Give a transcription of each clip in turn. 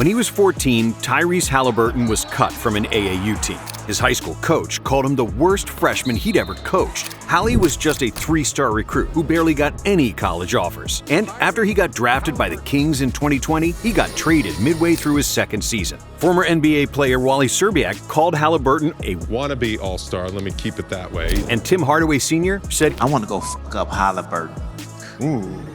When he was 14, Tyrese Haliburton was cut from an AAU team. His high school coach called him the worst freshman he'd ever coached. Hallie was just a 3-star recruit who barely got any college offers. And after he got drafted by the Kings in 2020, he got traded midway through his second season. Former NBA player Wally Szczerbiak called Haliburton a wannabe all-star, let me keep it that way. And Tim Hardaway Sr. said, I want to go fuck up Haliburton. Ooh.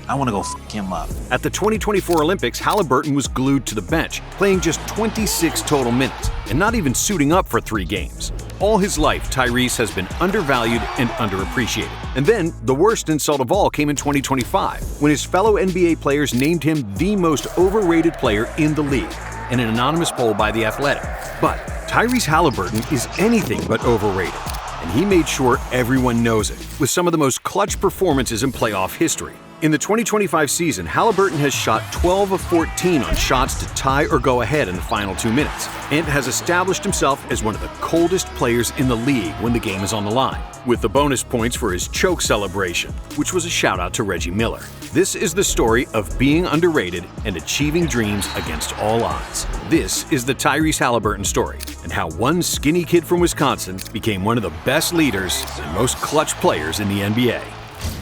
I want to go fuck him up. At the 2024 Olympics, Haliburton was glued to the bench, playing just 26 total minutes, and not even suiting up for 3 games. All his life, Tyrese has been undervalued and underappreciated. And then, the worst insult of all came in 2025, when his fellow NBA players named him the most overrated player in the league, in an anonymous poll by The Athletic. But Tyrese Haliburton is anything but overrated, and he made sure everyone knows it, with some of the most clutch performances in playoff history. In the 2025 season, Haliburton has shot 12 of 14 on shots to tie or go ahead in the final 2 minutes, and has established himself as one of the coldest players in the league when the game is on the line, with the bonus points for his choke celebration, which was a shout-out to Reggie Miller. This is the story of being underrated and achieving dreams against all odds. This is the Tyrese Haliburton story, and how one skinny kid from Wisconsin became one of the best leaders and most clutch players in the NBA.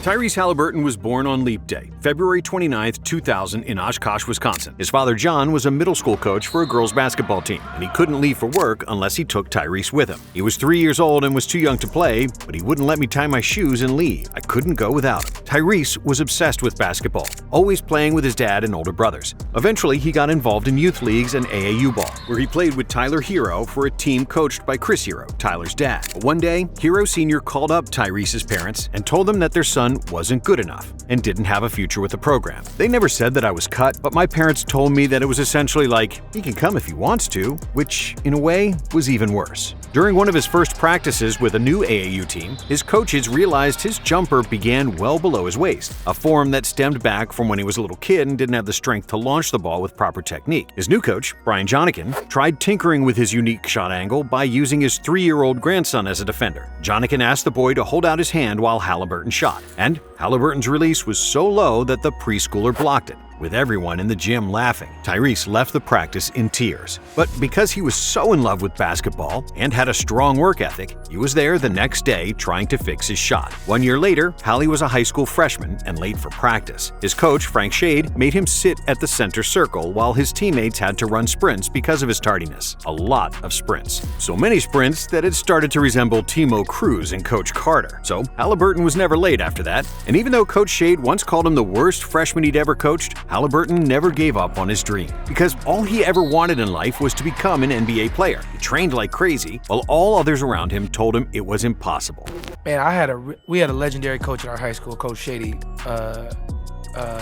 Tyrese Haliburton was born on Leap Day, February 29, 2000 in Oshkosh, Wisconsin. His father, John, was a middle school coach for a girls' basketball team, and he couldn't leave for work unless he took Tyrese with him. He was 3 years old and was too young to play, but he wouldn't let me tie my shoes and leave. I couldn't go without him. Tyrese was obsessed with basketball, always playing with his dad and older brothers. Eventually, he got involved in youth leagues and AAU ball, where he played with Tyler Hero for a team coached by Chris Hero, Tyler's dad. But one day, Hero Sr. called up Tyrese's parents and told them that their son wasn't good enough and didn't have a future with the program. They never said that I was cut, but my parents told me that it was essentially like, he can come if he wants to, which, in a way, was even worse. During one of his first practices with a new AAU team, his coaches realized his jumper began well below his waist, a form that stemmed back from when he was a little kid and didn't have the strength to launch the ball with proper technique. His new coach, Brian Jonikin, tried tinkering with his unique shot angle by using his 3-year-old grandson as a defender. Jonikin asked the boy to hold out his hand while Haliburton shot, and Haliburton's release was so low that the preschooler blocked it, with everyone in the gym laughing. Tyrese left the practice in tears. But because he was so in love with basketball and had a strong work ethic, he was there the next day trying to fix his shot. 1 year later, Hallie was a high school freshman and late for practice. His coach, Frank Shade, made him sit at the center circle while his teammates had to run sprints because of his tardiness. A lot of sprints. So many sprints that it started to resemble Timo Cruz and Coach Carter. So Haliburton was never late after that. And even though Coach Shade once called him the worst freshman he'd ever coached, Haliburton never gave up on his dream, because all he ever wanted in life was to become an NBA player. He trained like crazy, while all others around him told him it was impossible. Man, we had a legendary coach in our high school, Coach Shady.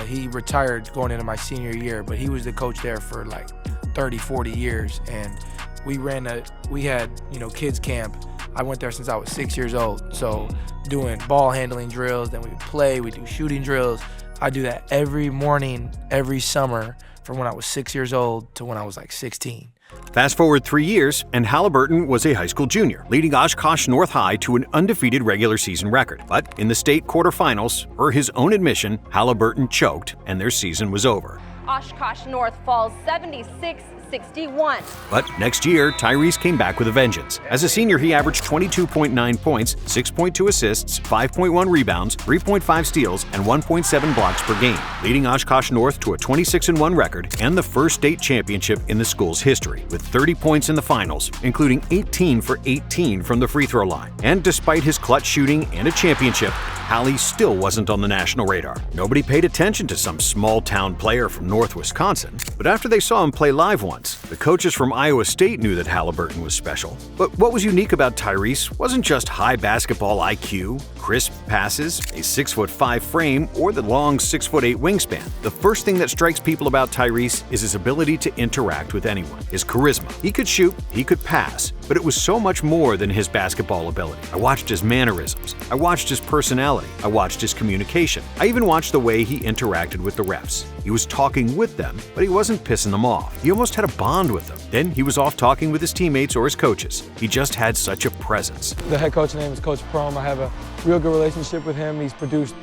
He retired going into my senior year, but he was the coach there for like 30, 40 years, and we had kids camp. I went there since I was 6 years old, so doing ball handling drills, then we would play, we do shooting drills. I do that every morning, every summer, from when I was 6 years old to when I was like 16. Fast forward 3 years, and Haliburton was a high school junior, leading Oshkosh North High to an undefeated regular season record. But in the state quarterfinals, per his own admission, Haliburton choked, and their season was over. Oshkosh North falls 76-61. But next year, Tyrese came back with a vengeance. As a senior, he averaged 22.9 points, 6.2 assists, 5.1 rebounds, 3.5 steals, and 1.7 blocks per game, leading Oshkosh North to a 26-1 record and the first state championship in the school's history, with 30 points in the finals, including 18 for 18 from the free throw line. And despite his clutch shooting and a championship, Hallie still wasn't on the national radar. Nobody paid attention to some small-town player from North Wisconsin. But after they saw him play live once, the coaches from Iowa State knew that Haliburton was special. But what was unique about Tyrese wasn't just high basketball IQ, crisp passes, a 6'5" frame, or the long 6'8" wingspan. The first thing that strikes people about Tyrese is his ability to interact with anyone, his charisma. He could shoot, he could pass, but it was so much more than his basketball ability. I watched his mannerisms. I watched his personality. I watched his communication. I even watched the way he interacted with the refs. He was talking with them, but he wasn't pissing them off. He almost had a bond with them. Then he was off talking with his teammates or his coaches. He just had such a presence. The head coach's name is Coach Prom. I have a real good relationship with him. He's produced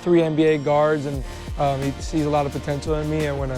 3 NBA guards, and he sees a lot of potential in me. And when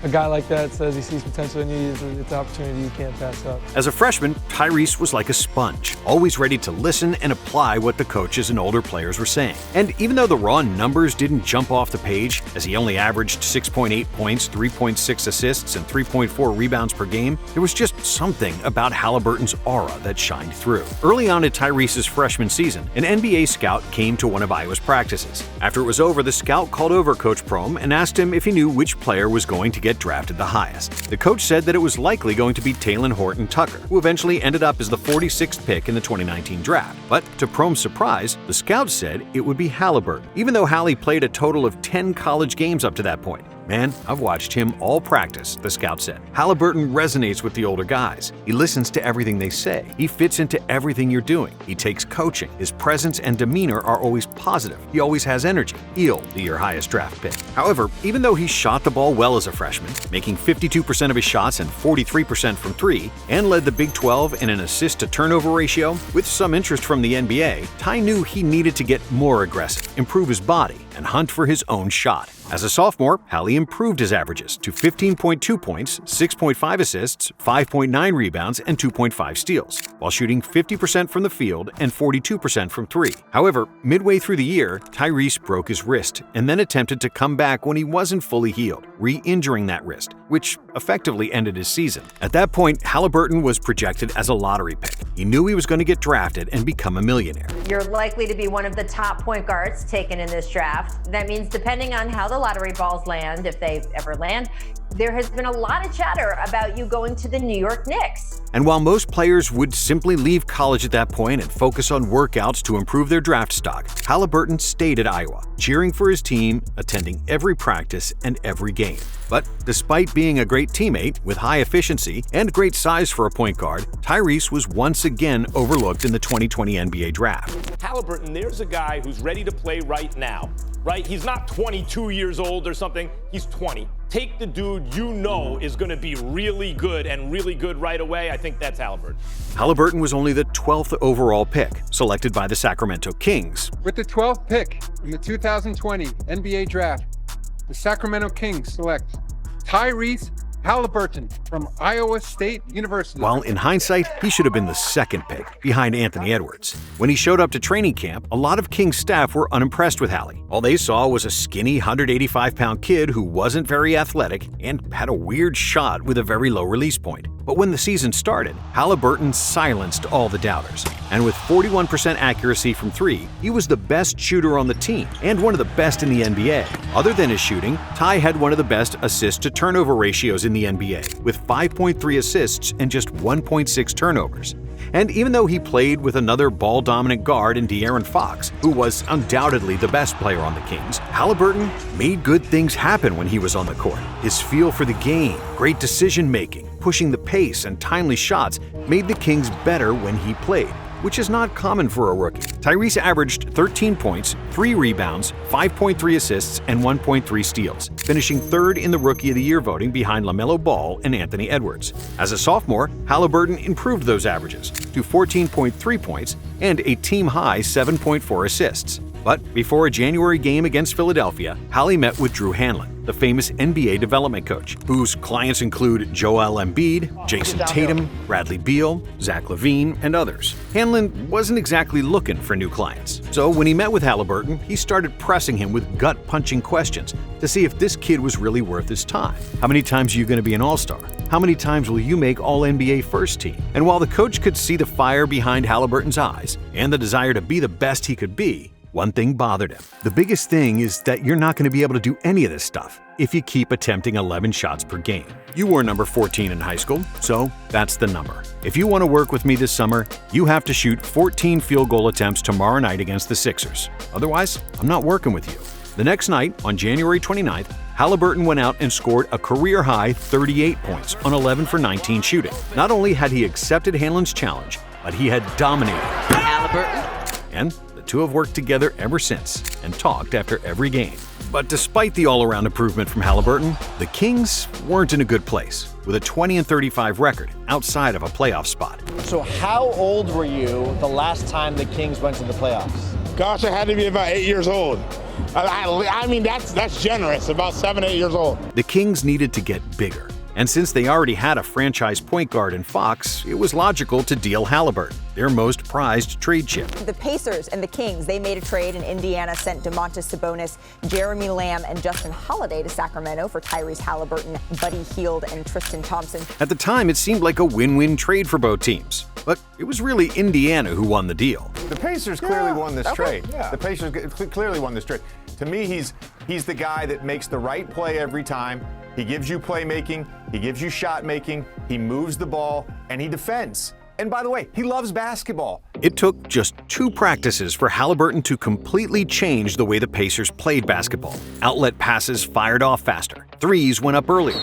a guy like that says he sees potential in you, it's an opportunity you can't pass up. As a freshman, Tyrese was like a sponge, always ready to listen and apply what the coaches and older players were saying. And even though the raw numbers didn't jump off the page, as he only averaged 6.8 points, 3.6 assists, and 3.4 rebounds per game, there was just something about Haliburton's aura that shined through. Early on in Tyrese's freshman season, an NBA scout came to one of Iowa's practices. After it was over, the scout called over Coach Prohm and asked him if he knew which player was going to get drafted the highest. The coach said that it was likely going to be Talen Horton-Tucker, who eventually ended up as the 46th pick in the 2019 draft. But to Prohm's surprise, the scout said it would be Haliburton, even though Hallie played a total of 10 college games up to that point. "Man, I've watched him all practice," the scout said. "Haliburton resonates with the older guys. He listens to everything they say. He fits into everything you're doing. He takes coaching. His presence and demeanor are always positive. He always has energy. He'll be your highest draft pick." However, even though he shot the ball well as a freshman, making 52% of his shots and 43% from three, and led the Big 12 in an assist-to-turnover ratio, with some interest from the NBA, Ty knew he needed to get more aggressive, improve his body, and hunt for his own shot. As a sophomore, Hallie improved his averages to 15.2 points, 6.5 assists, 5.9 rebounds, and 2.5 steals, while shooting 50% from the field and 42% from three. However, midway through the year, Tyrese broke his wrist and then attempted to come back when he wasn't fully healed, re-injuring that wrist, which effectively ended his season. At that point, Haliburton was projected as a lottery pick. He knew he was going to get drafted and become a millionaire. You're likely to be one of the top point guards taken in this draft. That means depending on how the lottery balls land, if they ever land, there has been a lot of chatter about you going to the New York Knicks. And while most players would simply leave college at that point and focus on workouts to improve their draft stock, Haliburton stayed at Iowa, cheering for his team, attending every practice and every game. But despite being a great teammate with high efficiency and great size for a point guard, Tyrese was once again overlooked in the 2020 NBA draft. Haliburton, there's a guy who's ready to play right now, right? He's not 22 years old or something, he's 20. Take the dude you know is going to be really good and really good right away. I think that's Haliburton. Haliburton was only the 12th overall pick, selected by the Sacramento Kings. With the 12th pick in the 2020 NBA Draft, the Sacramento Kings select Tyrese Haliburton from Iowa State University. While in hindsight, he should have been the second pick, behind Anthony Edwards. When he showed up to training camp, a lot of Kings staff were unimpressed with Hallie. All they saw was a skinny 185-pound kid who wasn't very athletic and had a weird shot with a very low release point. But when the season started, Haliburton silenced all the doubters. And with 41% accuracy from three, he was the best shooter on the team and one of the best in the NBA. Other than his shooting, Ty had one of the best assist-to-turnover ratios in the NBA, with 5.3 assists and just 1.6 turnovers. And even though he played with another ball-dominant guard in De'Aaron Fox, who was undoubtedly the best player on the Kings, Haliburton made good things happen when he was on the court. His feel for the game, great decision-making, pushing the pace, and timely shots made the Kings better when he played, which is not common for a rookie. Tyrese averaged 13 points, 3 rebounds, 5.3 assists, and 1.3 steals, finishing third in the Rookie of the Year voting behind LaMelo Ball and Anthony Edwards. As a sophomore, Haliburton improved those averages to 14.3 points and a team-high 7.4 assists. But before a January game against Philadelphia, Hallie met with Drew Hanlen, the famous NBA development coach, whose clients include Joel Embiid, Jason Tatum, Bradley Beal, Zach LaVine, and others. Hanlen wasn't exactly looking for new clients. So when he met with Haliburton, he started pressing him with gut-punching questions to see if this kid was really worth his time. How many times are you going to be an all-star? How many times will you make All-NBA first team? And while the coach could see the fire behind Haliburton's eyes and the desire to be the best he could be, one thing bothered him. The biggest thing is that you're not going to be able to do any of this stuff if you keep attempting 11 shots per game. You were number 14 in high school, so that's the number. If you want to work with me this summer, you have to shoot 14 field goal attempts tomorrow night against the Sixers. Otherwise, I'm not working with you. The next night, on January 29th, Haliburton went out and scored a career-high 38 points on 11 for 19 shooting. Not only had he accepted Hanlen's challenge, but he had dominated. Haliburton. And the two have worked together ever since and talked after every game. But despite the all-around improvement from Haliburton, the Kings weren't in a good place, with a 20-35 record outside of a playoff spot. So how old were you the last time the Kings went to the playoffs? Gosh, I had to be about 8 years old. I mean, that's generous, about 7, 8 years old. The Kings needed to get bigger. And since they already had a franchise point guard in Fox, it was logical to deal Haliburton, their most prized trade chip. The Pacers and the Kings, they made a trade, and Indiana sent Domantas Sabonis, Jeremy Lamb, and Justin Holiday to Sacramento for Tyrese Haliburton, Buddy Hield, and Tristan Thompson. At the time, it seemed like a win-win trade for both teams. But it was really Indiana who won the deal. The Pacers clearly won this trade. The Pacers clearly won this trade. To me, he's the guy that makes the right play every time. He gives you playmaking, he gives you shot making, he moves the ball, and he defends. And by the way, he loves basketball. It took just 2 practices for Haliburton to completely change the way the Pacers played basketball. Outlet passes fired off faster, threes went up earlier,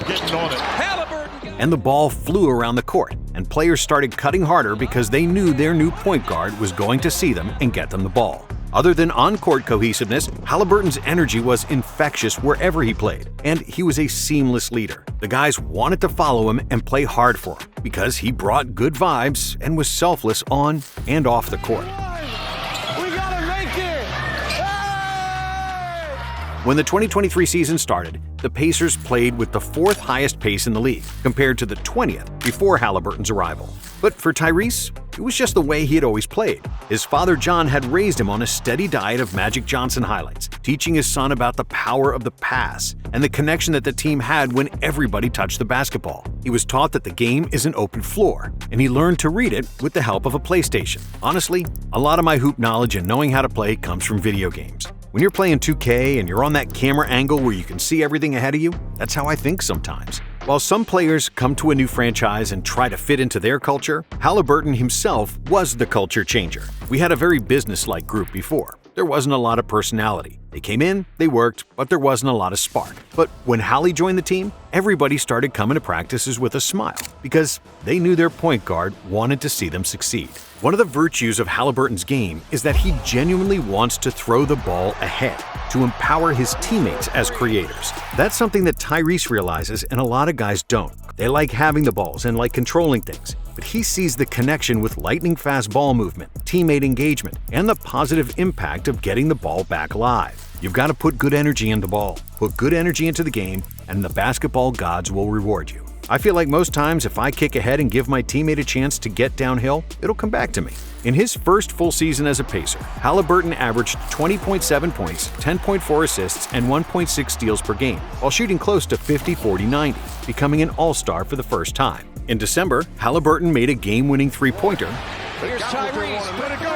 and the ball flew around the court, and players started cutting harder because they knew their new point guard was going to see them and get them the ball. Other than on-court cohesiveness, Haliburton's energy was infectious wherever he played, and he was a seamless leader. The guys wanted to follow him and play hard for him because he brought good vibes and was selfless on and off the court. We gotta make it! Hey! When the 2023 season started, the Pacers played with the 4th highest pace in the league, compared to the 20th before Haliburton's arrival. But for Tyrese, it was just the way he had always played. His father John had raised him on a steady diet of Magic Johnson highlights, teaching his son about the power of the pass and the connection that the team had when everybody touched the basketball. He was taught that the game is an open floor, and he learned to read it with the help of a PlayStation. Honestly, a lot of my hoop knowledge and knowing how to play comes from video games. When you're playing 2K and you're on that camera angle where you can see everything ahead of you, that's how I think sometimes. While some players come to a new franchise and try to fit into their culture, Haliburton himself was the culture changer. We had a very business-like group before. There wasn't a lot of personality. They came in, they worked, but there wasn't a lot of spark. But when Hallie joined the team, everybody started coming to practices with a smile because they knew their point guard wanted to see them succeed. One of the virtues of Haliburton's game is that he genuinely wants to throw the ball ahead, to empower his teammates as creators. That's something that Tyrese realizes and a lot of guys don't. They like having the balls and like controlling things, but he sees the connection with lightning-fast ball movement, teammate engagement, and the positive impact of getting the ball back alive. You've got to put good energy in the ball, put good energy into the game, and the basketball gods will reward you. I feel like most times if I kick ahead and give my teammate a chance to get downhill, it'll come back to me. In his first full season as a Pacer, Haliburton averaged 20.7 points, 10.4 assists, and 1.6 steals per game, while shooting close to 50-40-90, becoming an all-star for the first time. In December, Haliburton made a game-winning three-pointer. Here's Tyrese, let it go!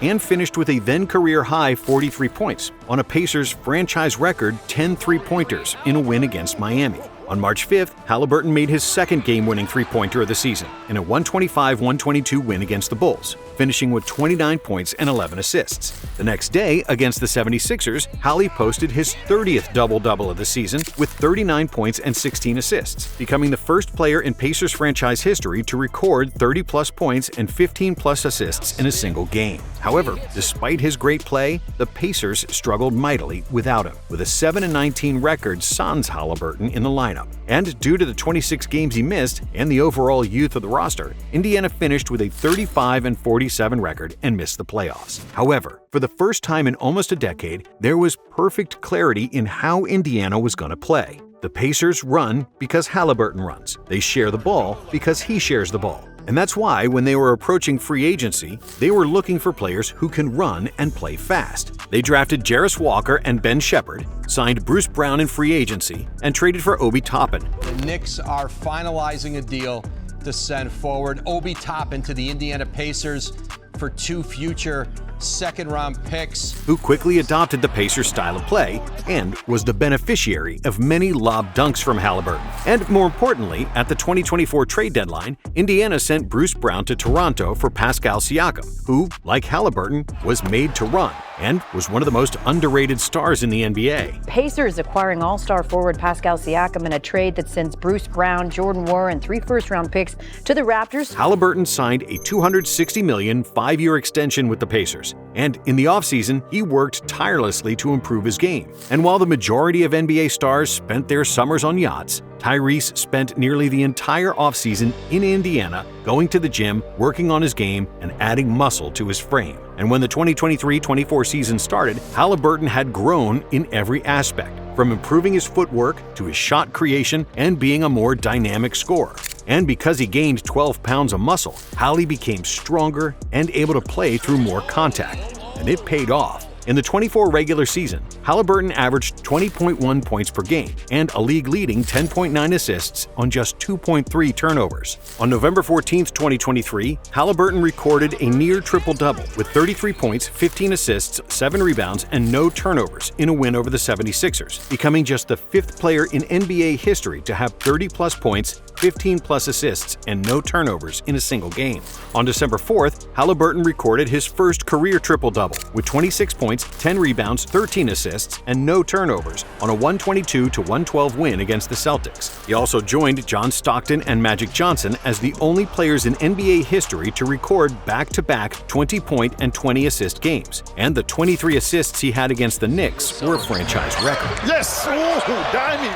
And finished with a then-career-high 43 points on a Pacers franchise record 10 three-pointers in a win against Miami. On March 5th, Haliburton made his second game-winning three-pointer of the season in a 125-122 win against the Bulls, finishing with 29 points and 11 assists. The next day, against the 76ers, Hallie posted his 30th double-double of the season with 39 points and 16 assists, becoming the first player in Pacers franchise history to record 30-plus points and 15-plus assists in a single game. However, despite his great play, the Pacers struggled mightily without him, with a 7-19 record sans Haliburton in the lineup. And due to the 26 games he missed and the overall youth of the roster, Indiana finished with a 35-47 record and missed the playoffs. However, for the first time in almost a decade, there was perfect clarity in how Indiana was going to play. The Pacers run because Haliburton runs. They share the ball because he shares the ball. And that's why, when they were approaching free agency, they were looking for players who can run and play fast. They drafted Jarris Walker and Ben Shepherd, signed Bruce Brown in free agency, and traded for Obi Toppin. The Knicks are finalizing a deal to send forward Obi Toppin to the Indiana Pacers for 2 future second-round picks. Who quickly adopted the Pacers' style of play and was the beneficiary of many lob dunks from Haliburton. And more importantly, at the 2024 trade deadline, Indiana sent Bruce Brown to Toronto for Pascal Siakam, who, like Haliburton, was made to run and was one of the most underrated stars in the NBA. Pacers acquiring all-star forward Pascal Siakam in a trade that sends Bruce Brown, Jordan Moore, and 3 first-round picks to the Raptors. Haliburton signed a $260 million 5-year extension with the Pacers, and in the offseason, he worked tirelessly to improve his game. And while the majority of NBA stars spent their summers on yachts, Tyrese spent nearly the entire offseason in Indiana, going to the gym, working on his game, and adding muscle to his frame. And when the 2023-24 season started, Haliburton had grown in every aspect, from improving his footwork to his shot creation and being a more dynamic scorer. And because he gained 12 pounds of muscle, Hali became stronger and able to play through more contact. And it paid off. In the 24 regular season, Haliburton averaged 20.1 points per game and a league-leading 10.9 assists on just 2.3 turnovers. On November 14, 2023, Haliburton recorded a near triple-double with 33 points, 15 assists, 7 rebounds, and no turnovers in a win over the 76ers, becoming just the 5th player in NBA history to have 30-plus points, 15-plus assists, and no turnovers in a single game. On December 4th, Haliburton recorded his first career triple-double with 26 points, 10 rebounds, 13 assists, and no turnovers on a 122-112 win against the Celtics. He also joined John Stockton and Magic Johnson as the only players in NBA history to record back-to-back 20-point and 20-assist games. And the 23 assists he had against the Knicks were a franchise record. Yes! Ooh, diamond!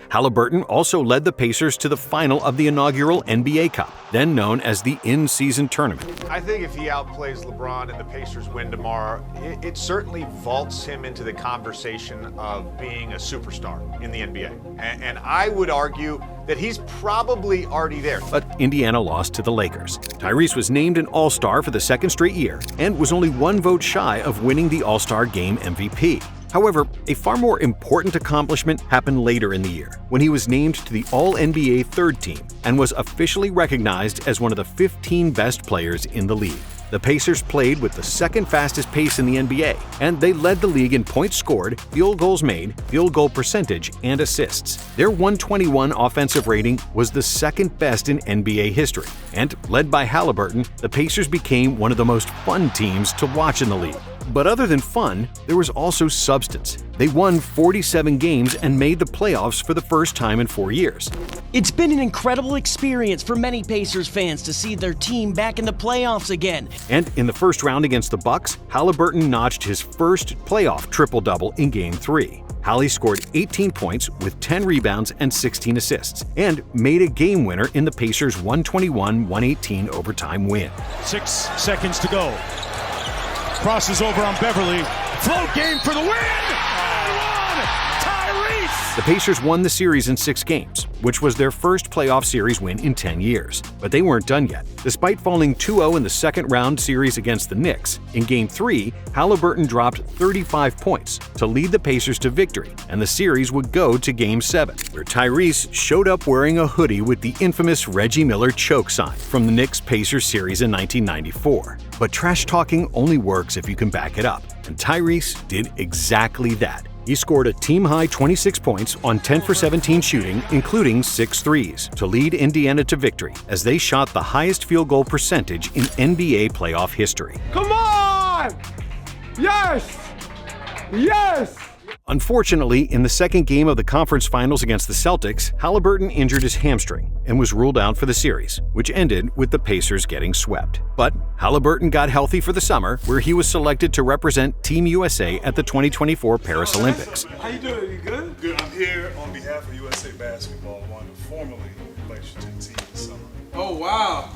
Haliburton also led the Pacers to the final of the inaugural NBA Cup, then known as the in-season tournament. I think if he outplays LeBron and the Pacers win tomorrow, it certainly vaults him into the conversation of being a superstar in the NBA. And I would argue that he's probably already there. But Indiana lost to the Lakers. Tyrese was named an All-Star for the second straight year and was only 1 vote shy of winning the All-Star Game MVP. However, a far more important accomplishment happened later in the year, when he was named to the All-NBA third team and was officially recognized as one of the 15 best players in the league. The Pacers played with the second fastest pace in the NBA, and they led the league in points scored, field goals made, field goal percentage, and assists. Their 121 offensive rating was the second best in NBA history, and led by Haliburton, the Pacers became one of the most fun teams to watch in the league. But other than fun, there was also substance. They won 47 games and made the playoffs for the first time in 4 years. It's been an incredible experience for many Pacers fans to see their team back in the playoffs again. And in the first round against the Bucks, Haliburton notched his first playoff triple-double in Game 3. Hali scored 18 points with 10 rebounds and 16 assists, and made a game winner in the Pacers' 121-118 overtime win. 6 seconds to go. Crosses over on Beverly. Float game for the win! And one! Tyrese! The Pacers won the series in 6 games, which was their first playoff series win in 10 years. But they weren't done yet. Despite falling 2-0 in the second round series against the Knicks, in Game 3, Haliburton dropped 35 points to lead the Pacers to victory, and the series would go to Game 7, where Tyrese showed up wearing a hoodie with the infamous Reggie Miller choke sign from the Knicks-Pacers series in 1994. But trash-talking only works if you can back it up, and Tyrese did exactly that. He scored a team-high 26 points on 10 for 17 shooting, including 6 threes, to lead Indiana to victory as they shot the highest field goal percentage in NBA playoff history. Come on! Yes! Yes! Unfortunately, in the second game of the conference finals against the Celtics, Haliburton injured his hamstring and was ruled out for the series, which ended with the Pacers getting swept. But Haliburton got healthy for the summer, where he was selected to represent Team USA at the 2024 Paris Olympics. How you doing? You good? Good. I'm here on behalf of USA Basketball. I wanted to formally elect you to the team this summer. Oh, wow.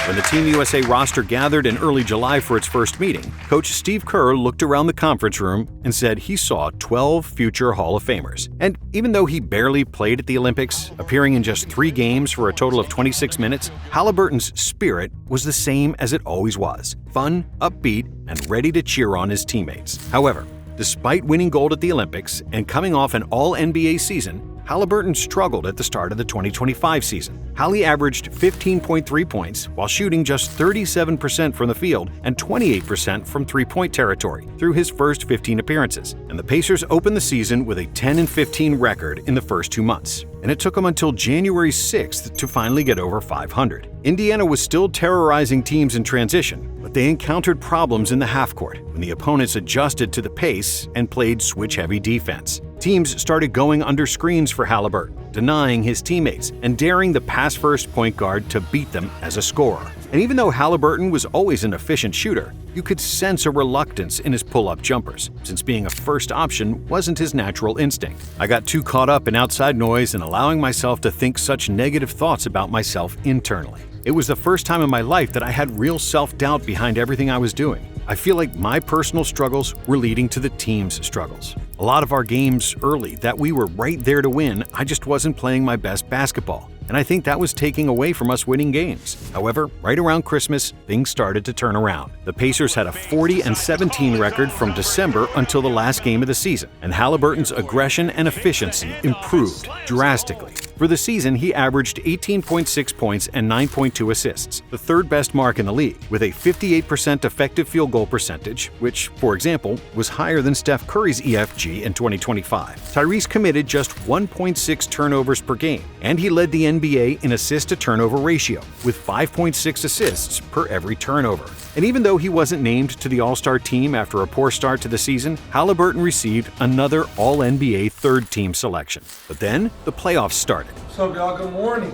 When the Team USA roster gathered in early July for its first meeting, Coach Steve Kerr looked around the conference room and said he saw 12 future Hall of Famers. And even though he barely played at the Olympics, appearing in just 3 games for a total of 26 minutes, Haliburton's spirit was the same as it always was: fun, upbeat, and ready to cheer on his teammates. However, despite winning gold at the Olympics and coming off an All-NBA season, Haliburton struggled at the start of the 2025 season. Hali averaged 15.3 points while shooting just 37% from the field and 28% from three-point territory through his first 15 appearances. And the Pacers opened the season with a 10-15 record in the first 2 months. And it took them until January 6th to finally get over 500. Indiana was still terrorizing teams in transition, but they encountered problems in the half-court when the opponents adjusted to the pace and played switch-heavy defense. Teams started going under screens for Haliburton, denying his teammates, and daring the pass-first point guard to beat them as a scorer. And even though Haliburton was always an efficient shooter, you could sense a reluctance in his pull-up jumpers, since being a first option wasn't his natural instinct. I got too caught up in outside noise and allowing myself to think such negative thoughts about myself internally. It was the first time in my life that I had real self-doubt behind everything I was doing. I feel like my personal struggles were leading to the team's struggles. A lot of our games early that we were right there to win, I just wasn't playing my best basketball. And I think that was taking away from us winning games. However, right around Christmas, things started to turn around. The Pacers had a 40-17 record from December until the last game of the season, and Haliburton's aggression and efficiency improved drastically. For the season, he averaged 18.6 points and 9.2 assists, the third best mark in the league, with a 58% effective field goal percentage, which, for example, was higher than Steph Curry's EFG in 2025. Tyrese committed just 1.6 turnovers per game, and he led the NBA in assist-to-turnover ratio, with 5.6 assists per every turnover. And even though he wasn't named to the All-Star team after a poor start to the season, Haliburton received another All-NBA third-team selection. But then, the playoffs started. So, y'all, good morning.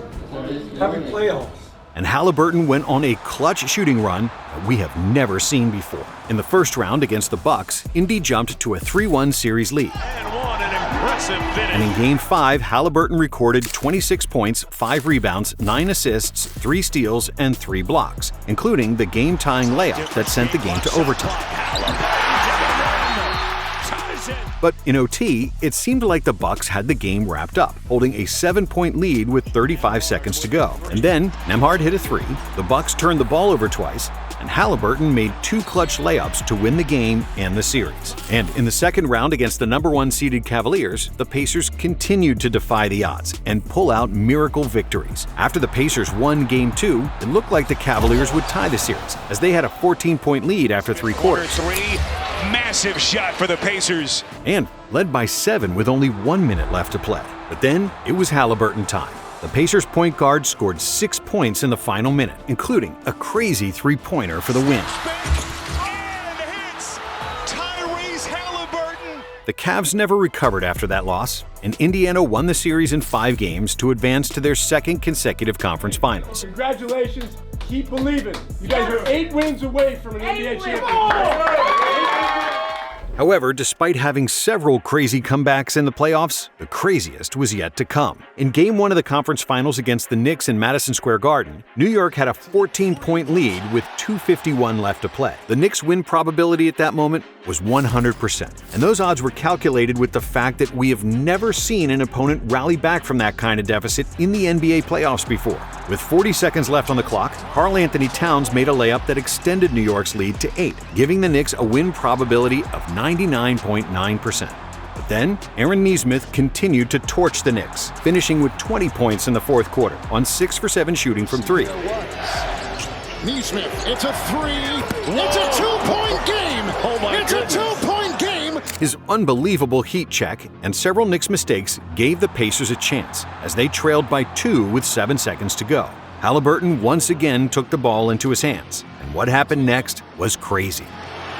Happy playoffs. And Haliburton went on a clutch shooting run that we have never seen before. In the first round against the Bucks, Indy jumped to a 3-1 series lead. And in Game 5, Haliburton recorded 26 points, 5 rebounds, 9 assists, 3 steals, and 3 blocks, including the game-tying layup that sent the game to overtime. But in OT, it seemed like the Bucks had the game wrapped up, holding a 7-point lead with 35 seconds to go. And then Nembhard hit a 3, the Bucks turned the ball over twice, and Haliburton made 2 clutch layups to win the game and the series. And in the second round against the #1 seeded Cavaliers, the Pacers continued to defy the odds and pull out miracle victories. After the Pacers won Game 2, it looked like the Cavaliers would tie the series, as they had a 14-point lead after 3 quarters. Massive shot for the Pacers. And led by 7 with only 1 minute left to play. But then it was Haliburton time. The Pacers point guard scored 6 points in the final minute, including a crazy 3-pointer for the win. Tyrese Haliburton. The Cavs never recovered after that loss, and Indiana won the series in 5 games to advance to their second consecutive conference finals. Congratulations. Keep believing. You guys are 8 wins away from an NBA championship. However, despite having several crazy comebacks in the playoffs, the craziest was yet to come. In Game 1 of the conference finals against the Knicks in Madison Square Garden, New York had a 14-point lead with 2:51 left to play. The Knicks' win probability at that moment was 100%, and those odds were calculated with the fact that we have never seen an opponent rally back from that kind of deficit in the NBA playoffs before. With 40 seconds left on the clock, Karl Anthony Towns made a layup that extended New York's lead to 8, giving the Knicks a win probability of 99.9%. But then, Aaron Nesmith continued to torch the Knicks, finishing with 20 points in the fourth quarter on 6 for 7 shooting from 3. Nesmith, it's a 3. It's a 2-point game. Oh my goodness. It's a 2-point game. His unbelievable heat check and several Knicks mistakes gave the Pacers a chance, as they trailed by 2 with 7 seconds to go. Haliburton once again took the ball into his hands, and what happened next was crazy.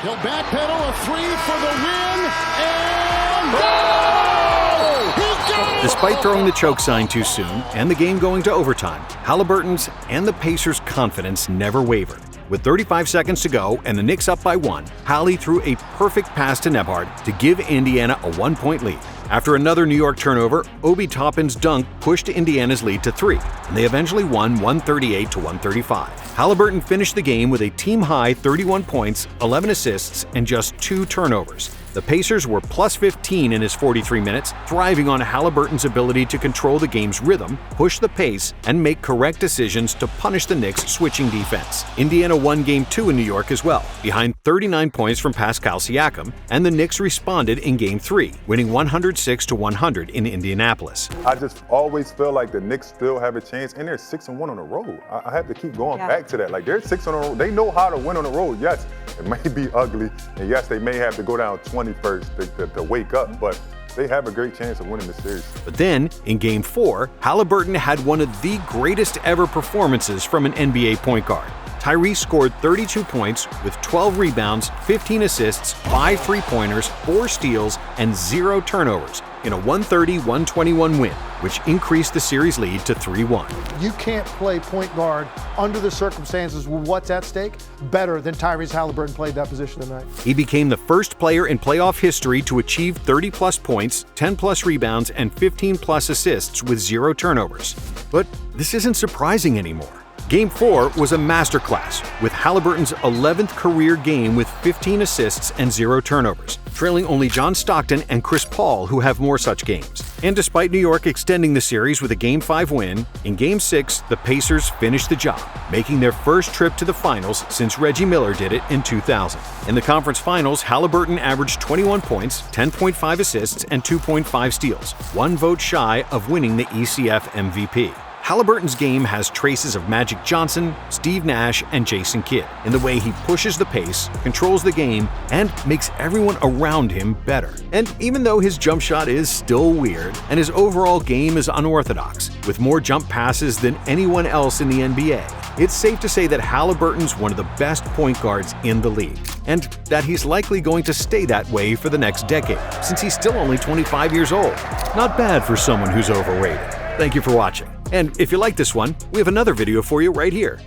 He'll backpedal a 3 for the win, and goal! He got it! Despite throwing the choke sign too soon and the game going to overtime, Haliburton's and the Pacers' confidence never wavered. With 35 seconds to go and the Knicks up by 1, Hallie threw a perfect pass to Nembhard to give Indiana a 1-point lead. After another New York turnover, Obi Toppin's dunk pushed Indiana's lead to 3, and they eventually won 138-135. Haliburton finished the game with a team-high 31 points, 11 assists, and just 2 turnovers. The Pacers were plus 15 in his 43 minutes, thriving on Haliburton's ability to control the game's rhythm, push the pace, and make correct decisions to punish the Knicks' switching defense. Indiana won Game 2 in New York as well, behind 39 points from Pascal Siakam, and the Knicks responded in Game 3, winning 106-100 in Indianapolis. I just always feel like the Knicks still have a chance, and they're 6-1 on the road. I have to keep going back to that. Like, they're 6 on the road. They know how to win on the road. Yes, it may be ugly, and yes, they may have to go down 21st to wake up, but they have a great chance of winning the series. But then, in Game 4, Haliburton had one of the greatest ever performances from an NBA point guard. Tyrese scored 32 points with 12 rebounds, 15 assists, 5 3-pointers, 4 steals, and 0 turnovers in a 130-121 win, which increased the series lead to 3-1. You can't play point guard under the circumstances with what's at stake better than Tyrese Haliburton played that position tonight. He became the first player in playoff history to achieve 30-plus points, 10-plus rebounds, and 15-plus assists with 0 turnovers. But this isn't surprising anymore. Game 4 was a masterclass, with Haliburton's 11th career game with 15 assists and 0 turnovers, trailing only John Stockton and Chris Paul, who have more such games. And despite New York extending the series with a Game 5 win, in Game 6, the Pacers finished the job, making their first trip to the finals since Reggie Miller did it in 2000. In the conference finals, Haliburton averaged 21 points, 10.5 assists, and 2.5 steals, one vote shy of winning the ECF MVP. Haliburton's game has traces of Magic Johnson, Steve Nash, and Jason Kidd in the way he pushes the pace, controls the game, and makes everyone around him better. And even though his jump shot is still weird, and his overall game is unorthodox, with more jump passes than anyone else in the NBA, it's safe to say that Haliburton's one of the best point guards in the league, and that he's likely going to stay that way for the next decade, since he's still only 25 years old. Not bad for someone who's overrated. Thank you for watching. And if you like this one, we have another video for you right here.